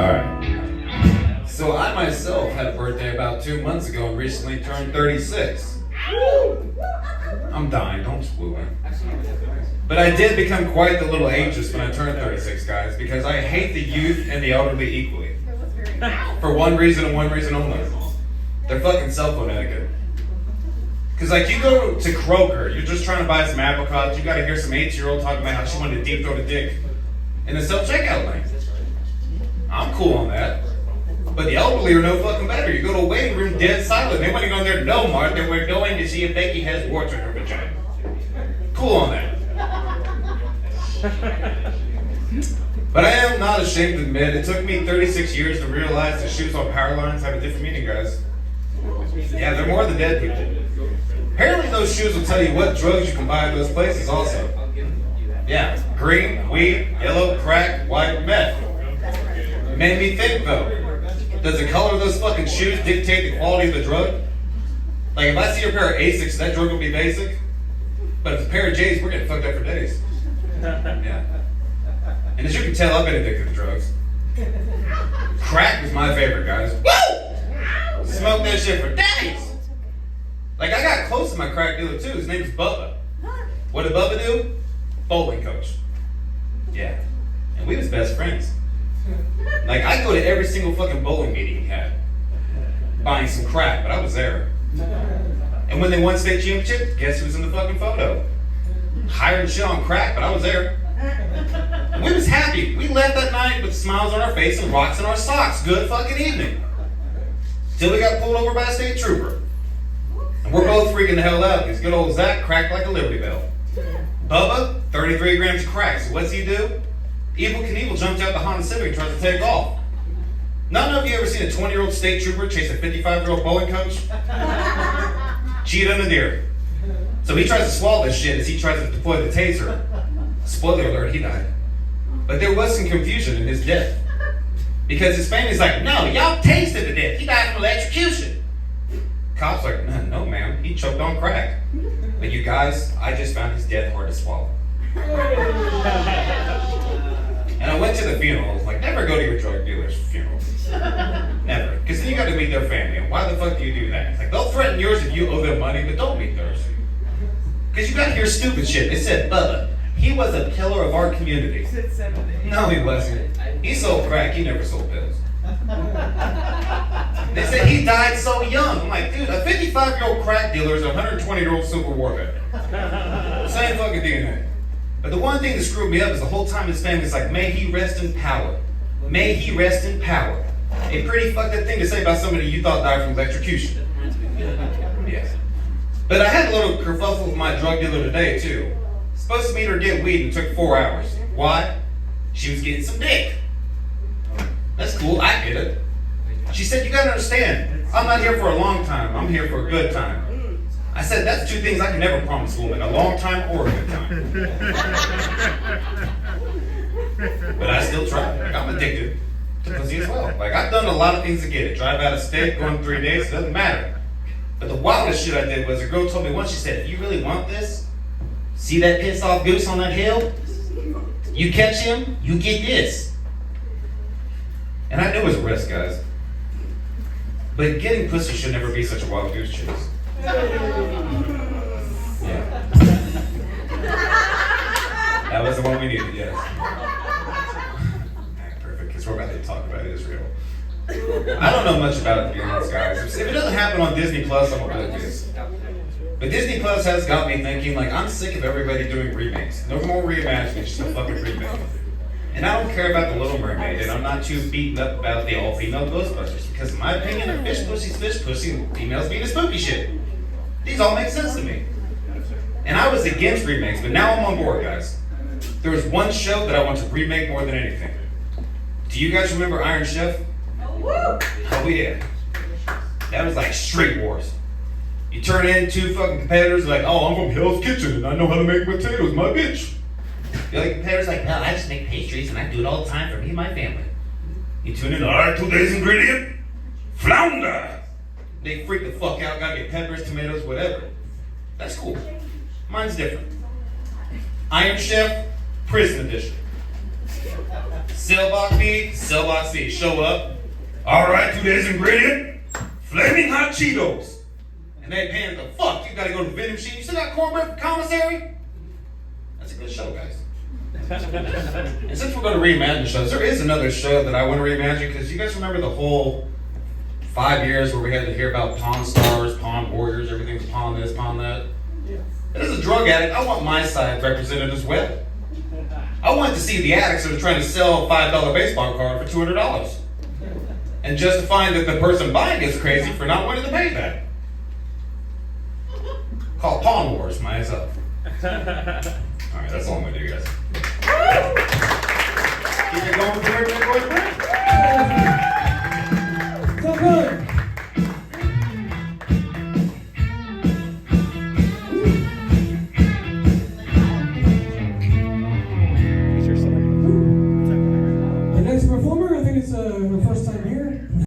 Alright. So I myself had a birthday about 2 months ago and recently turned 36. I'm dying, don't spoil it. But I did become quite the little ageist when I turned 36, guys, because I hate the youth and the elderly equally. For one reason and one reason only. They're fucking cell phone etiquette. Because like you go to Kroger, you're just trying to buy some apricots, you gotta hear some 8-year-old talking about how she wanted to deep throat a dick in the self-checkout lane. I'm cool on that. But the elderly are no fucking better. You go to a waiting room dead silent. They want to go in there, no, Martha, we're going to see if Becky has warts in her vagina. Cool on that. But I am not ashamed to admit, it took me 36 years to realize that shoes on power lines have a different meaning, guys. Yeah, they're more than dead people. Apparently those shoes will tell you what drugs you can buy at those places also. Yeah, green, weed, yellow, crack, white, meth. Made me think though. Does the color of those fucking shoes dictate the quality of the drug? Like if I see a pair of Asics, that drug will be basic. But if it's a pair of J's, we're getting fucked up for days. Yeah. And as you can tell, I've been addicted to drugs. Crack was my favorite, guys. Woo! Smoked that shit for days. Like I got close to my crack dealer too. His name's Bubba. What did Bubba do? Bowling coach. Yeah. And we was best friends. Like, I'd go to every single fucking bowling meeting he had, buying some crap, but I was there. And when they won state championship, guess who was in the fucking photo? Hiring shit on crack, but I was there. And we was happy. We left that night with smiles on our face and rocks in our socks. Good fucking evening. Till we got pulled over by a state trooper. And we're both freaking the hell out because good old Zach cracked like a Liberty Bell. Bubba, 33 grams of crack. So what's he do? Evel Knievel jumps out the Honda Civic and tries to take off. None of you ever seen a 20-year-old state trooper chase a 55-year-old bowling coach? Cheat on the deer. So he tries to swallow this shit as he tries to deploy the taser. Spoiler alert, he died. But there was some confusion in his death. Because his family's like, no, y'all tasted the death. He died from electrocution. Cops like, no, ma'am, he choked on crack. But you guys, I just found his death hard to swallow. And I went to the funeral. Like, never go to your drug dealer's funeral. Never. Because then you got to meet their family. And why the fuck do you do that? Like, they'll threaten yours if you owe them money, but don't meet theirs. Because you got to hear stupid shit. They said, Bubba, he was a pillar of our community. No, he wasn't. He sold crack. He never sold pills. They said he died so young. I'm like, dude, a 55-year-old crack dealer is a 120-year-old Civil War veteran. Same fucking DNA. But the one thing that screwed me up is the whole time his family's like, may he rest in power. May he rest in power. A pretty fucked up thing to say about somebody you thought died from electrocution. Yes. But I had a little kerfuffle with my drug dealer today, too. Supposed to meet her get weed and it took 4 hours. Why? She was getting some dick. That's cool, I get it. She said, you gotta understand, I'm not here for a long time, I'm here for a good time. I said, that's two things I can never promise a woman, a long time or a good time. But I still try. Like, I'm addicted to pussy as well. Like, I've done a lot of things to get it. Drive out of state, going 3 days, it doesn't matter. But the wildest shit I did was a girl told me once, she said, if you really want this, see that pissed off goose on that hill? You catch him, you get this. And I knew it was a risk, guys. But getting pussy should never be such a wild goose chase. Yeah. That was the one we needed, yes. Perfect, because we're about to talk about Israel. I don't know much about it, to be honest, guys. If it doesn't happen on Disney Plus, I'm oblivious. But Disney Plus has got me thinking, like, I'm sick of everybody doing remakes. No more reimagining, just a fucking remake. And I don't care about The Little Mermaid, and I'm not too beaten up about the all-female Ghostbusters, because in my opinion, a fish pussy, and females being a spooky shit. These all make sense to me. And I was against remakes, but now I'm on board, guys. There was one show that I want to remake more than anything. Do you guys remember Iron Chef? Oh yeah. That was like Street Wars. You turn in two fucking competitors like, oh, I'm from Hell's Kitchen and I know how to make potatoes, my bitch. The other competitor's like, no, I just make pastries and I do it all the time for me and my family. You tune in, all right, today's ingredient, flounder. They freak the fuck out, gotta get peppers, tomatoes, whatever. That's cool. Mine's different. Iron Chef, Prison Edition. Sailbox B, Sailbox C. Show up. All right, today's ingredient, flaming hot Cheetos. And they paying the fuck. You gotta go to the vending machine. You still got cornbread for commissary? That's a good show, guys. And since we're going to reimagine shows, there is another show that I want to reimagine because you guys remember the whole 5 years where we had to hear about Pawn Stars, Pawn Warriors, everything's Pawn this, Pawn that. As a drug addict, I want my side represented as well. I want to see the addicts that are trying to sell a $5 baseball card for $200 and justifying that the person buying it's crazy for not wanting to pay that. Call Pawn Wars myself. All right, that's all I'm gonna do, guys. Keep it going with everybody, boys. So good. The next performer, I think it's her first time here.